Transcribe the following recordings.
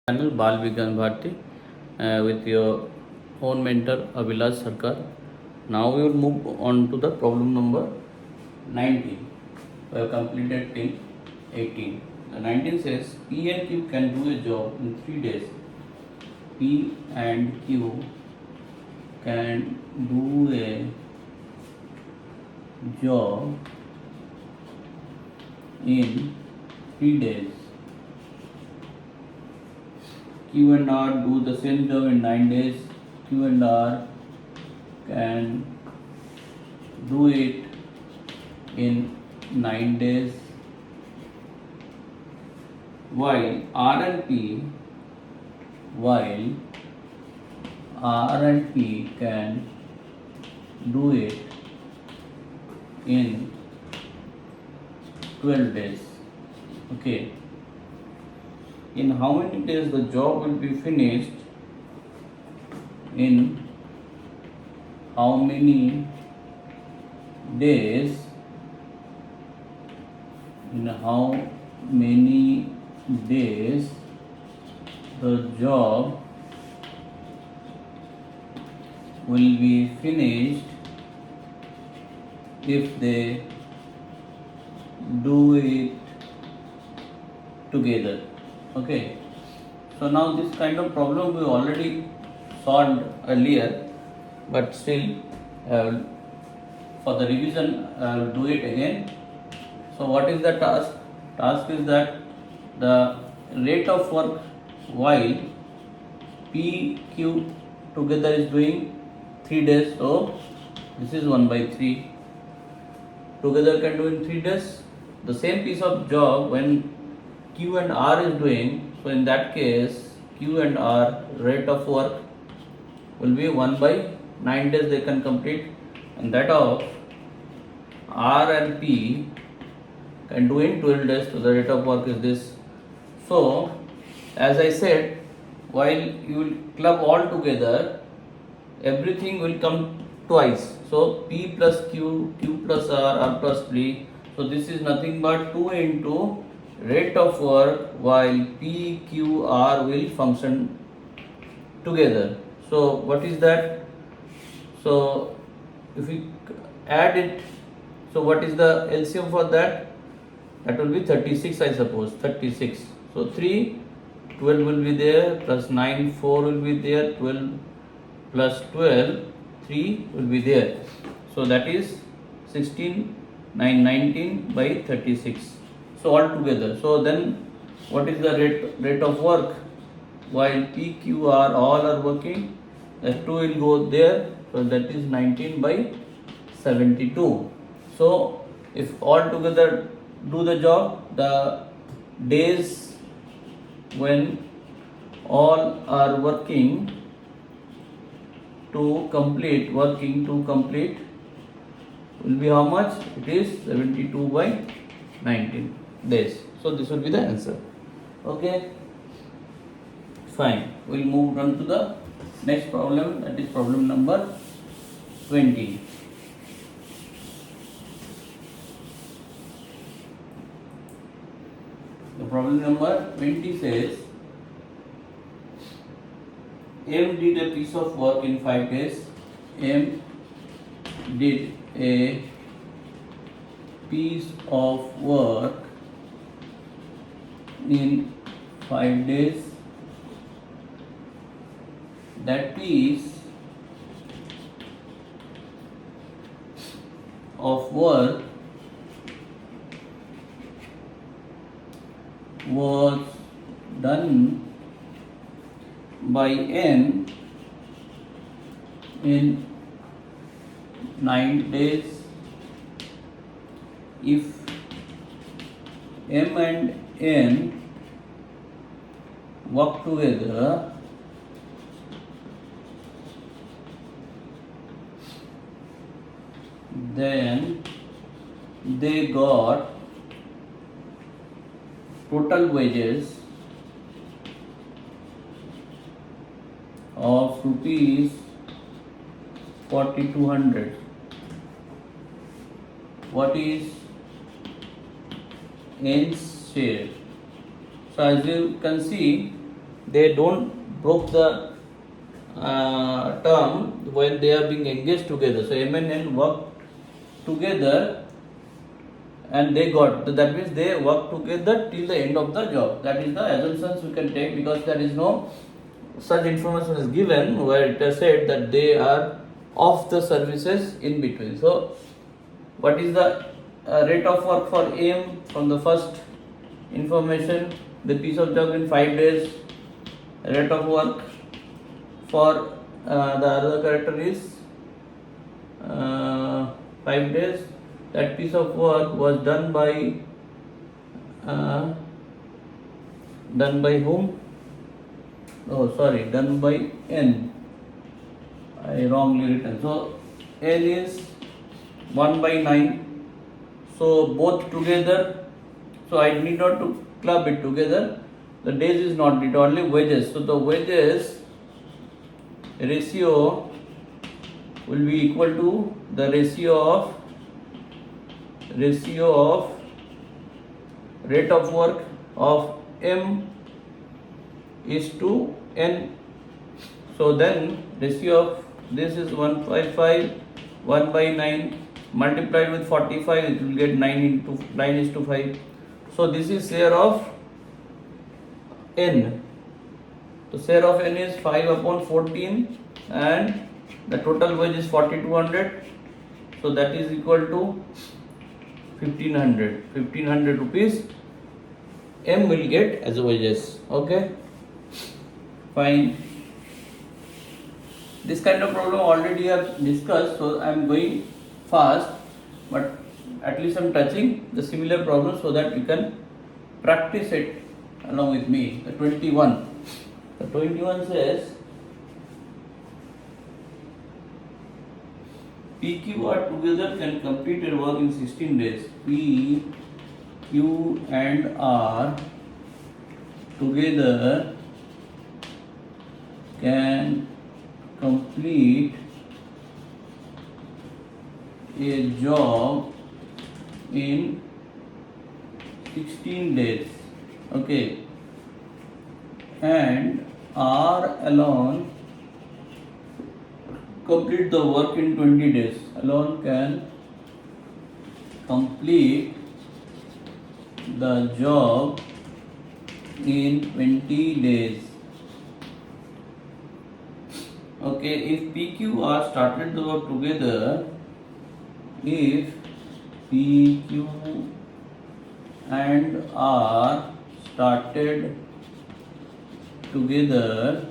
Channel Bal Vigyan Bharti with your own mentor Abhilash Sarkar. Now we will move on to the problem number 19. We have completed till 18. The 19 says P and Q can do a job in 3 days. P and Q can do a job in 3 days. Q and R do the same job in 9 days. Q and R can do it in 9 days, while R and P can do it in 12 days. Okay. In how many days the job will be finished? In how many days? In how many days the job will be finished if they do it together? Okay, so now this kind of problem we already solved earlier, but still for the revision I will do it again. So what is the task? Task is that the rate of work while P, Q together is doing 3 days, so this is 1 by 3. Together can do in 3 days. The same piece of job when Q and R is doing, so in that case Q and R rate of work will be 1 by 9 days they can complete, and that of R and P can do in 12 days, so the rate of work is this. So as I said, while you will club all together, everything will come twice. So P plus Q, Q plus R plus P. So this is nothing but 2 into rate of work while P, Q, R will function together. So what is that? So if we add it, so what is the LCM for that? That will be 36, I suppose, 36. So 3, 12 will be there, plus 9, 4 will be there, 12 plus 12, 3 will be there. So that is 16, 9, 19 by 36. So all together. So then what is the rate of work? While P, Q, R all are working, that 2 will go there. So that is 19 by 72. So if all together do the job, the days when all are working to complete will be how much? It is 72 by 19 days. So this will be the answer. Okay, fine. We'll move on to the next problem, that is problem number 20. The problem number 20 says M did a piece of work in 5 days. M did a piece of work in 5 days. That piece of work was done by N in 9 days. If M and N work together, then they got total wages of rupees 4200. What is N's share? So as you can see, they don't broke the term when they are being engaged together. So M and N work together and they got, that means they work together till the end of the job. That is the assumptions we can take, because there is no such information is given where it has said that they are off the services in between. So what is the rate of work for M from the first information? The piece of job in 5 days. Rate of work for the other character is 5 days. That piece of work was done by whom? Oh, sorry, done by N. I wrongly written. So N is 1 by 9. So both together. So I need not to club it together. The days is not it, only wages. So the wages ratio will be equal to the ratio of rate of work of M is to N. So then ratio of this is 155, 1 by 9 multiplied with 45, it will get 9 is to 5. So this is share of N. So share of N is 5 upon 14 and the total wage is 4200. So that is equal to 1500 rupees M will get as wages. Okay, fine. This kind of problem already have discussed, so I am going fast, but at least I am touching the similar problem so that you can practice it along with me. The 21. The 21 says P, Q are together can complete their work in 16 days. P, Q and R together can complete a job in 16 days. Okay. And R alone complete the work in 20 days. Alone can complete the job in 20 days. Okay, if PQR started the work together, if PQ and R started together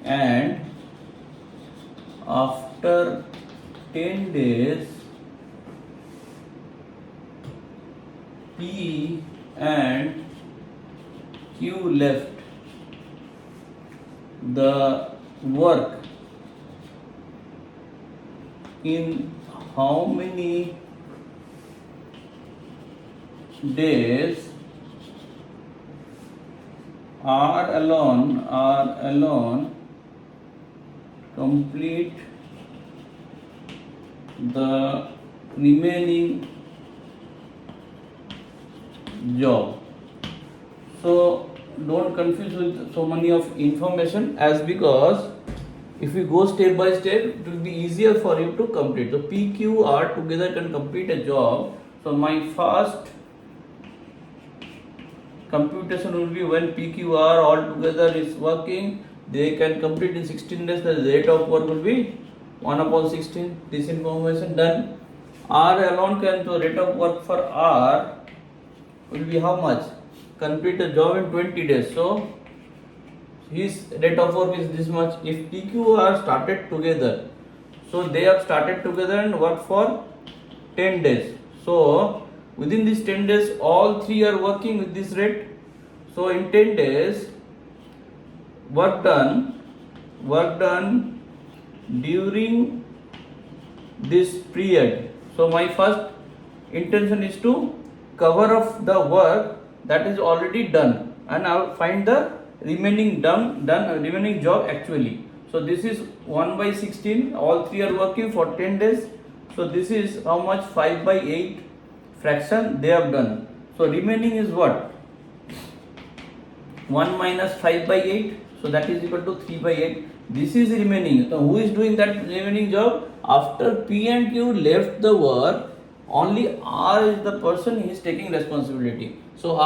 and after 10 days P and Q left the work in how many days R alone complete the remaining job. So don't confuse with so many of information, as because if you go step by step it will be easier for you to complete. So PQR together can complete a job. So my first computation will be when PQR all together is working, they can complete in 16 days. The rate of work will be 1 upon 16. This information done. R alone can, so rate of work for R will be how much? Complete the job in 20 days. So his rate of work is this much. If PQR started together, so they have started together and worked for 10 days. So within these 10 days all three are working with this rate. So in 10 days work done during this period. So my first intention is to cover up the work that is already done, and I will find the remaining remaining job actually. So this is 1 by 16, all three are working for 10 days. So this is how much? 5 by 8 fraction they have done. So remaining is what? 1 minus 5 by 8, so that is equal to 3 by 8. This is remaining. So who is doing that remaining job? After P and Q left the work, only R is the person he is taking responsibility. So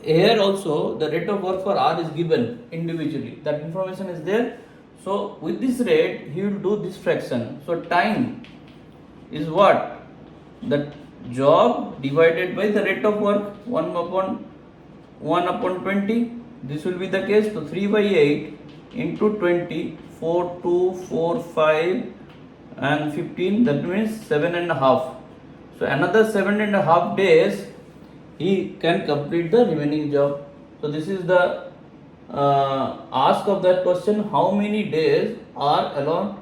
here also the rate of work for R is given individually. That information is there. So with this rate he will do this fraction. So time is what? The job divided by the rate of work, 1 upon 20. This will be the case. So 3 by 8 into 20, 4, 2, 4, 5 and 15, that means 7.5. So another 7.5 days he can complete the remaining job. So this is the ask of that question, how many days are allowed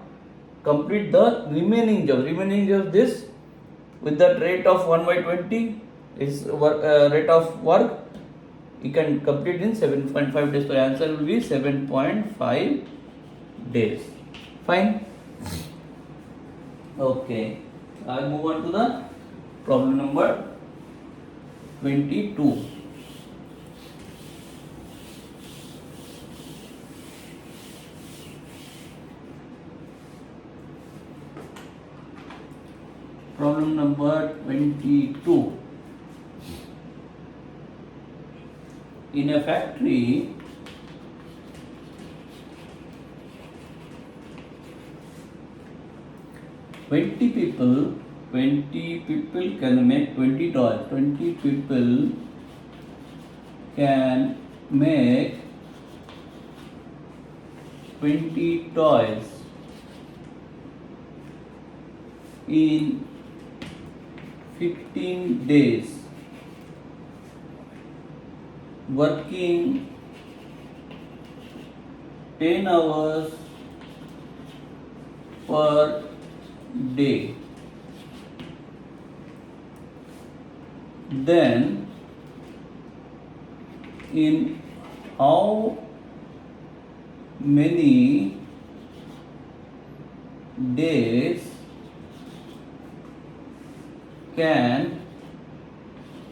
complete the remaining job. Remaining job, this with the rate of 1 by 20 is rate of work, you can complete in 7.5 days. So answer will be 7.5 days. Fine. Okay, I'll move on to the problem number 22. Problem number 22. In a factory, twenty people can make 20 toys. 20 people can make 20 toys in 15 days, working 10 hours per day. Then in how many days can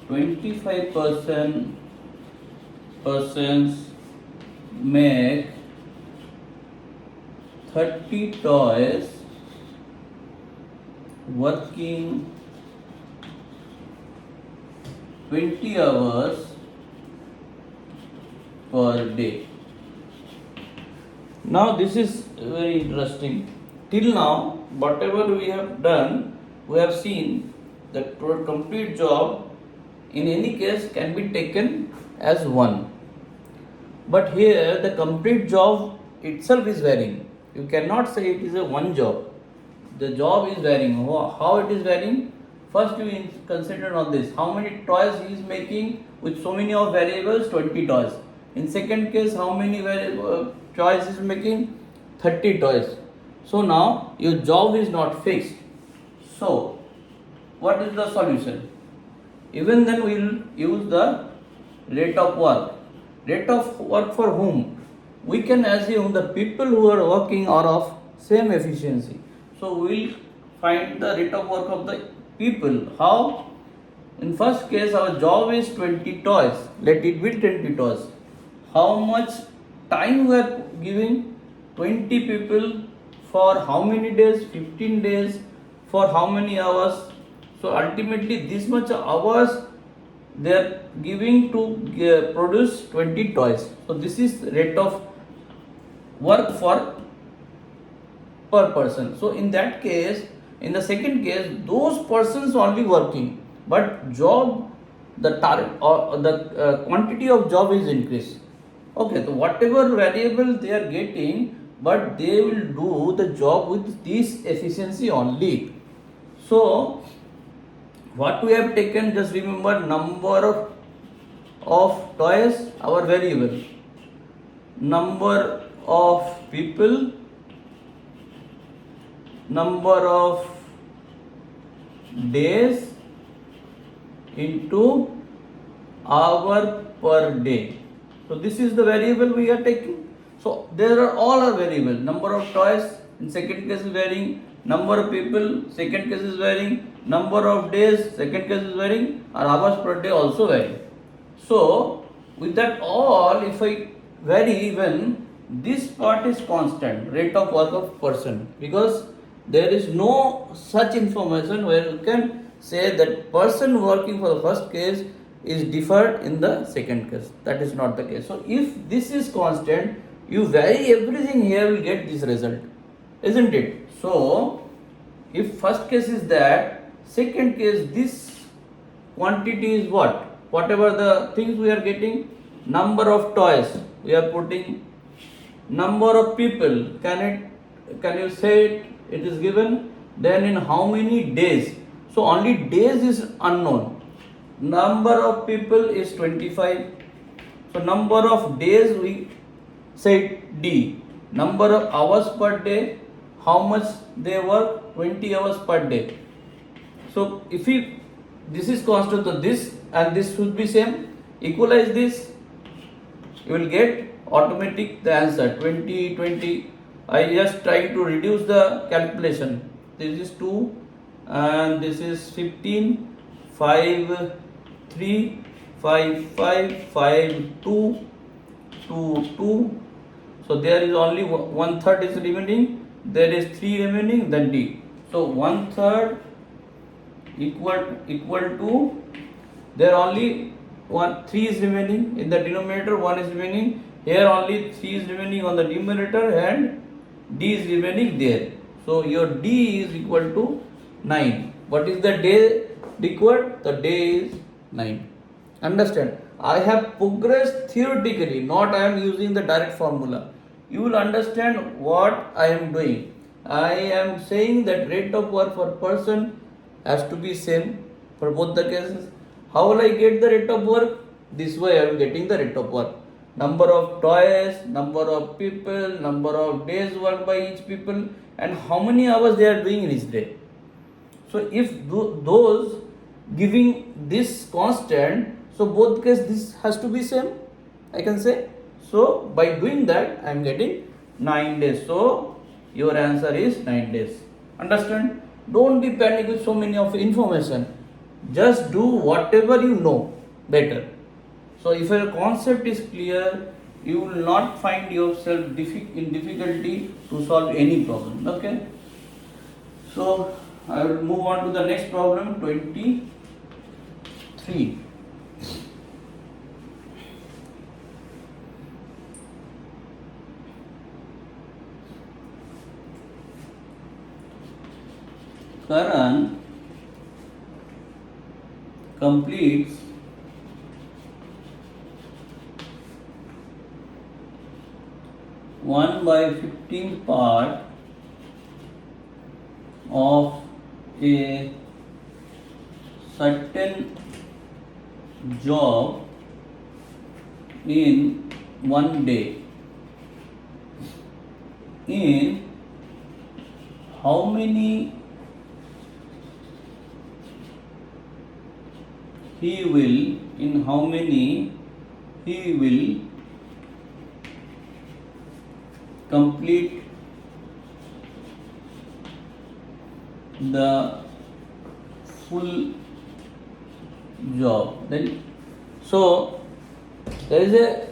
25% persons make 30 toys working 20 hours per day. Now this is very interesting. Till now, whatever we have done, we have seen that for complete job in any case can be taken as one. But here the complete job itself is varying. You cannot say it is a one job. The job is varying. How it is varying? First you consider on this. How many toys he is making with so many of variables? 20 toys. In second case, how many toys is making? 30 toys. So now your job is not fixed. So what is the solution? Even then we will use the rate of work. Rate of work for whom? We can assume the people who are working are of same efficiency. So we will find the rate of work of the people. How? In first case our job is 20 toys. Let it be 20 toys. How much time we are giving? 20 people for how many days? 15 days. For how many hours? So ultimately this much hours they are giving to produce 20 toys. So this is rate of work for per person. So in that case, in the second case, those persons only working, but job, the target or the quantity of job is increased. Okay, so whatever variable they are getting, but they will do the job with this efficiency only. So what we have taken, just remember number of toys, our variable, number of people, number of days into hour per day. So this is the variable we are taking. So there are all our variable. Number of toys in second case is varying, number of people second case is varying, number of days second case is varying, or hours per day also varying. So with that all, if I vary even, this part is constant, rate of work of person, because there is no such information where you can say that person working for the first case is differed in the second case. That is not the case. So if this is constant, you vary everything here will get this result, isn't it? So if first case is that, second case this quantity is what? Whatever the things we are getting, number of toys we are putting, number of people, can you say it? It is given. Then in how many days? So only days is unknown. Number of people is 25. So number of days we say D. Number of hours per day, how much they work? 20 hours per day. So if we, this is constant, so this and this should be same. Equalize this, you will get automatic the answer 20 20. I just try to reduce the calculation. This is 2 and this is 15, 5 3, 5 5 5 2 2 2. So there is only 1/3 is remaining, there is 3 remaining, then D. So 1/3 equal to, there only 3 is remaining in the denominator, 1 is remaining here, only 3 is remaining on the numerator and D is remaining there. So your D is equal to 9. What is the day required? The day is 9. Understand? I have progressed theoretically, not I am using the direct formula. You will understand what I am doing. I am saying that rate of work for person has to be same for both the cases. How will I get the rate of work? This way I am getting the rate of work. Number of toys, number of people, number of days worked by each people, and how many hours they are doing in each day. So if those giving this constant, so both cases this has to be same, I can say. So by doing that I am getting 9 days. So your answer is 9 days. Understand? Don't be panic with so many of information. Just do whatever you know better. So if your concept is clear, you will not find yourself in difficulty to solve any problem. Okay. So I will move on to the next problem, 23. Karan completes one by 15 part of a certain job in one day. In how many he will complete the full job. Then so there is a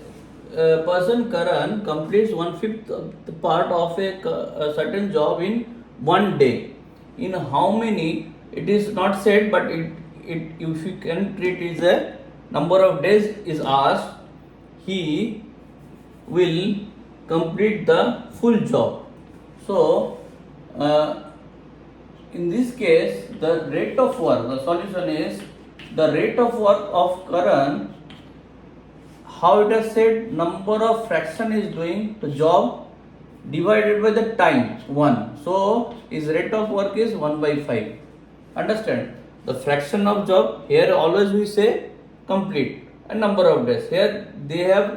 person Karan completes 1/5 of the part of a certain job in one day. In how many, it is not said, but it if you can treat it as a number of days is asked, he will complete the full job. So in this case the rate of work, the solution is the rate of work of Karan, how it has said, number of fraction is doing the job divided by the time 1. So his rate of work is 1/5. Understand? The fraction of job, here always we say complete, and number of days. Here they have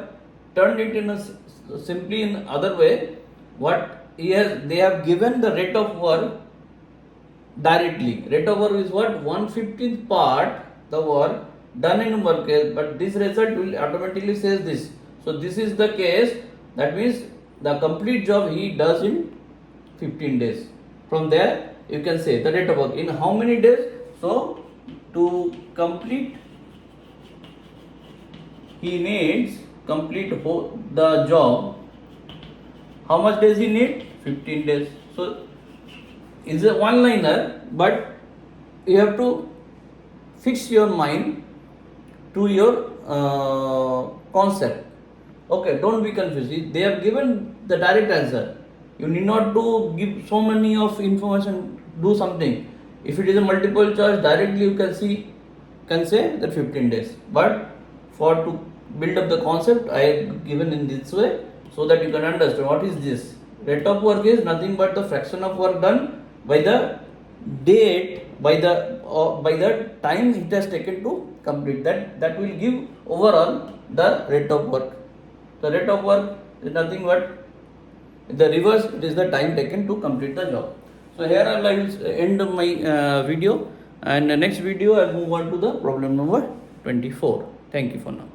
turned it in a simply in other way. What here they have given the rate of work directly. Rate of work is what? 1/15th part the work done in work case, but this result will automatically says this. So this is the case, that means the complete job he does in 15 days. From there you can say the rate of work in how many days. So to complete he needs complete the job. How much days he need? 15 days. So it's a one liner, but you have to fix your mind to your concept. Okay, don't be confused. They have given the direct answer. You need not to give so many of information. Do something. If it is a multiple choice, directly you can say that 15 days. But for to build up the concept, I have given in this way so that you can understand what is this. Rate of work is nothing but the fraction of work done by the date, by the time it has taken to complete. That will give overall the rate of work. The rate of work is nothing but the reverse, it is the time taken to complete the job. So here I will end my video, and the next video I will move on to the problem number 24. Thank you for now.